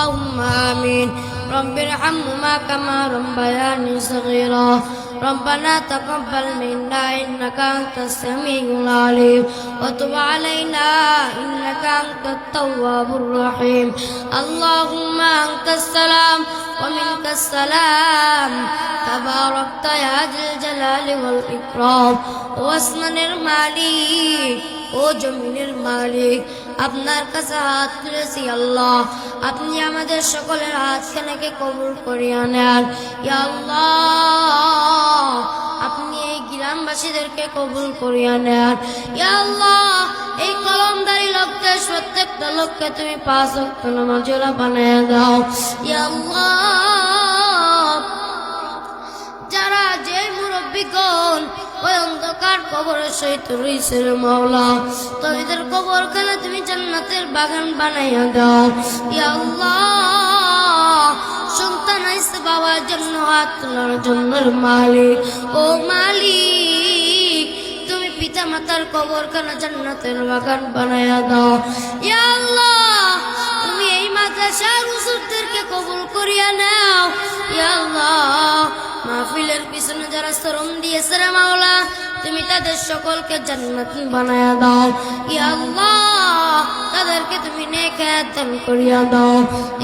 اللهم آمين رب ارحمهما كما ربياني صغيرا ربنا تقبل منا إنك أنت السميع العليم وتب علينا إنك أنت التواب الرحيم اللهم أنت السلام ومنك السلام تباركت يا ذا الجلال والإكرام ওয়াসমানের মালিক ও জমিনের মালিক আপনার কাছে হাত তুলেছি আল্লাহ আপনি আমাদের সকলের হাতখানাকে কবুল করিয়া নেন ইয়া আল্লাহ আপনি এই গ্রামবাসীদেরকে কবুল করিয়া নেন ইয়া আল্লাহ এই কলমদারি লোকদের প্রত্যেকটা লোককে তুমি 5 ওয়াক্ত নামাজওয়ালা বানায়া দাও ইয়া আল্লাহ যারা যে মুরব্বিগণ ওই অন্ধকার কবরের সহিত রয়েছে মাওলা তো এদের কবরখানা তুমি জান্নাতের বাগান বানাইয়া দাও ইয়া আল্লাহ সন্তান আইছে বাবার জন্য হাত তোলার জন্য মালিক ও মালিক তুমি পিতা মাতার কবরখানা জান্নাতের বাগান বানাইয়া দাও ইয়া আল্লাহ তুমি এই মাদ্রাসার হুজুরদেরকে কবুল করিয়া নাও ইয়া আল্লাহ মাহফিলের পিছনে যারা শ্রম দিয়েছে রে মাওলা তুমি তাদের সকলকে জান্নাতি বানায়া দাও ইয়া আল্লাহ তাদেরকে তুমি নেক হায়াত দান করিয়া দাও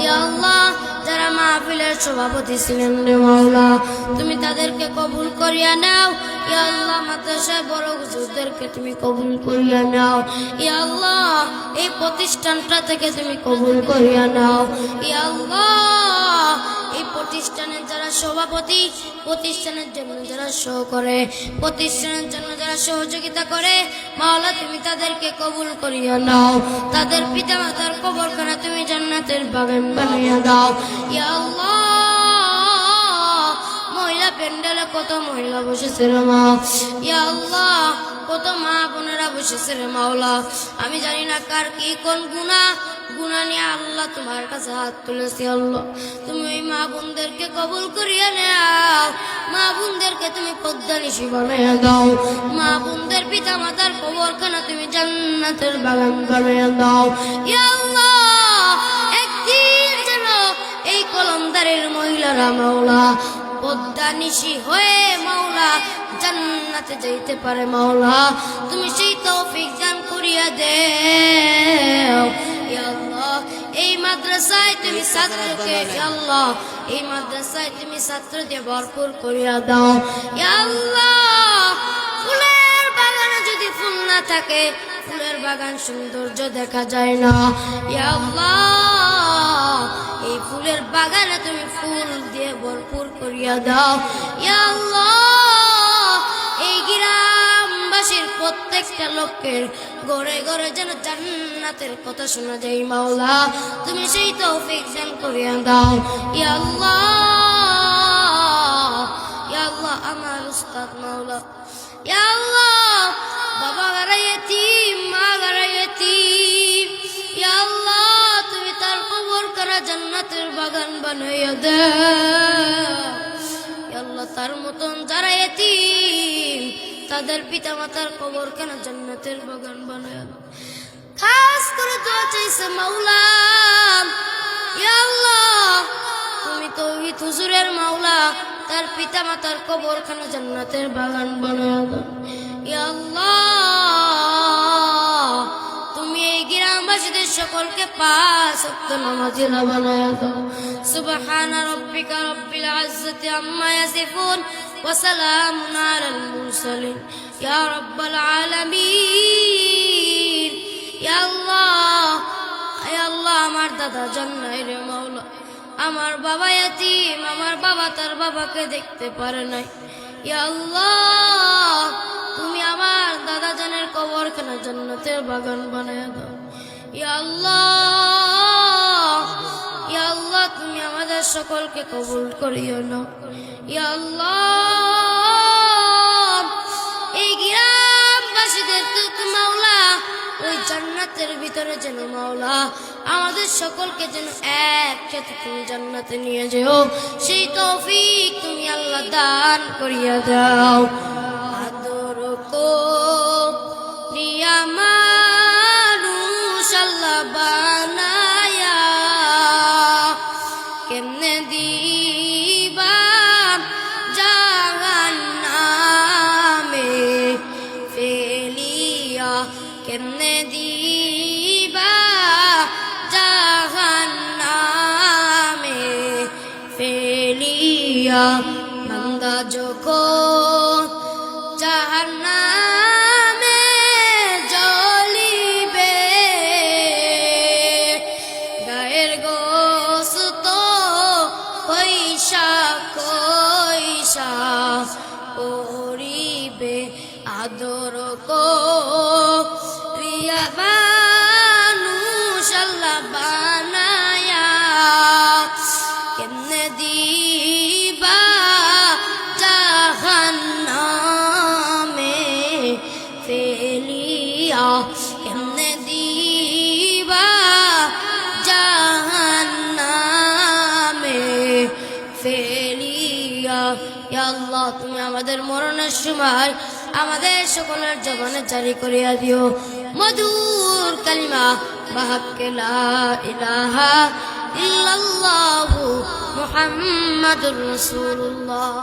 ইয়া আল্লাহ যারা মাহফিলের সভাপতি ছিলেন রে মাওলা তুমি তাদেরকে কবুল করিয়া নাও ইয়া আল্লাহ মাদ্রাসার বড় হুজুরদেরকে তুমি কবুল করিয়া নাও ইয়া আল্লাহ এই প্রতিষ্ঠানটা থেকে তুমি কবুল করিয়া নাও ইয়া আল্লাহ এই প্রতিষ্ঠানের যারা সভাপতি প্রতিষ্ঠানের জন্য যারা সহ করে প্রতিষ্ঠানের জন্য যারা সহযোগিতা করে মাওলা তুমি তাদেরকে কবুল করিয়া নাও তাদের পিতামাতার কবরখানা তুমি জান্নাতের বাগান বানিয়ে দাও ইয়া আল্লাহ মহিলা প্যান্ডেলে কত মহিলা বসেছে রে মা ইয়া আল্লাহ কত মা বোনেরা বসেছে রে মাওলা আমি জানি না কার কি কোন গুনাহ নিয়ে আল্লাহ তোমার কাছে হাত তুলেছি আল্লাহ তুমি ওই মা বোনদেরকে কবুল করিয়া নাও মা বোনদেরকে তুমি পদ্মানিশী বানাইয়া দাও মা বোনদের পিতা মাতার কবরখানা তুমি জান্নাতের বাগান বানাইয়া দাও ইয়া আল্লাহ একদিন যেন এই কলমদারের মহিলারা মাওলা পদ্মানিশী হয়ে মাওলা জান্নাতে যাইতে পারে মাওলা তুমি সেই তৌফিক দান করিয়া দাও ইয়া আল্লাহ এই মাদ্রাসায় তুমি ছাত্রকে ইয়া আল্লাহ এই মাদ্রাসায় তুমি ছাত্রদের ভরপুর করিয়া দাও ইয়া আল্লাহ ফুলের বাগানে যদি ফুল না থাকে ফুলের বাগান সৌন্দর্য দেখা যায় না ইয়া আল্লাহ এই ফুলের বাগানে তুমি ফুল দিয়ে ভরপুর করিয়া দাও ইয়া আল্লাহ এই গ্রামবাসীর প্রত্যেকটা লোকের ঘরে ঘরে যেন জান্নাতের কথা শোনা যায় মাওলা তুমি সেই তৌফিক দান করিয়া দাও ইয়া আল্লাহ আমার উস্তাদ মাওলা ইয়া আল্লাহ বাবা গারা ইতিম মা গারা ইতিম ইয়া আল্লাহ তুমি তার কবর করা জান্নাতের বাগান বানাইয়া দাও ইয়া আল্লাহ তার মতন যারা ইতিম তাদের পিতা মাতার কবর কেন জান্নাতের বাগান বানায়া দাও খাস করে দোয়া চাইছে মাওলা ইয়া আল্লাহ তুমি তৌহিদ হুজুরের মাওলা তার পিতা মাতার কবর কেন জান্নাতের বাগান বানায়া দাও ইয়া আল্লাহ তুমি এই গ্রামবাসীদের সকলকে 5 ওয়াক্ত নামাজিলা বানায়া দাও সুবহানা রাব্বিকা রাব্বিল ইজ্জাতি আম্মা ইয়াসিফুন وسلام على المرسلين يا رب العالمين يا الله আমার দাদা জান্নাই রে মাওলা আমার বাবা ইয়াতীম আমার বাবা তার বাবাকে দেখতে পারে নাই ইয়া আল্লাহ তুমি আমার দাদা জানের কবরখানা জান্নাতের বাগান বানায়া দাও ইয়া আল্লাহ তুমি আমাদের সকলকে কবুল করিও না ইয়া আল্লাহ এই গ্রামবাসীদের তো মাওলা ওই জান্নাতের ভিতরে যেন মাওলা আমাদের সকলকে যেন একসাথে তুমি জান্নাতে নিয়ে যেও সেই তৌফিক তুমি আল্লাহ দান করিয়া দাও আদর কো নিয়া মানুষ আল্লাহ বানায়া ফেলিয়া বান্দা যখন জাহান্নামে জ্বলিবে গায়ের গোশত কইসা কইসা পরিবে আদর করিয়া মানুষ আল্লাহ বানায়া কেমনে দিবা জাহান্নামে ফেলিয়া কেমনে দিবা জাহান্নামে ফেলিয়া। ইয়া আল্লাহ তুমি আমাদের মরণের সময় আমাদের সকলের জবানে জারি করিয়া দিও মধুর কালিমা বাহাক্কে লা ইলাহা ইল্লাল্লাহু মুহাম্মাদুর রাসূলুল্লাহ।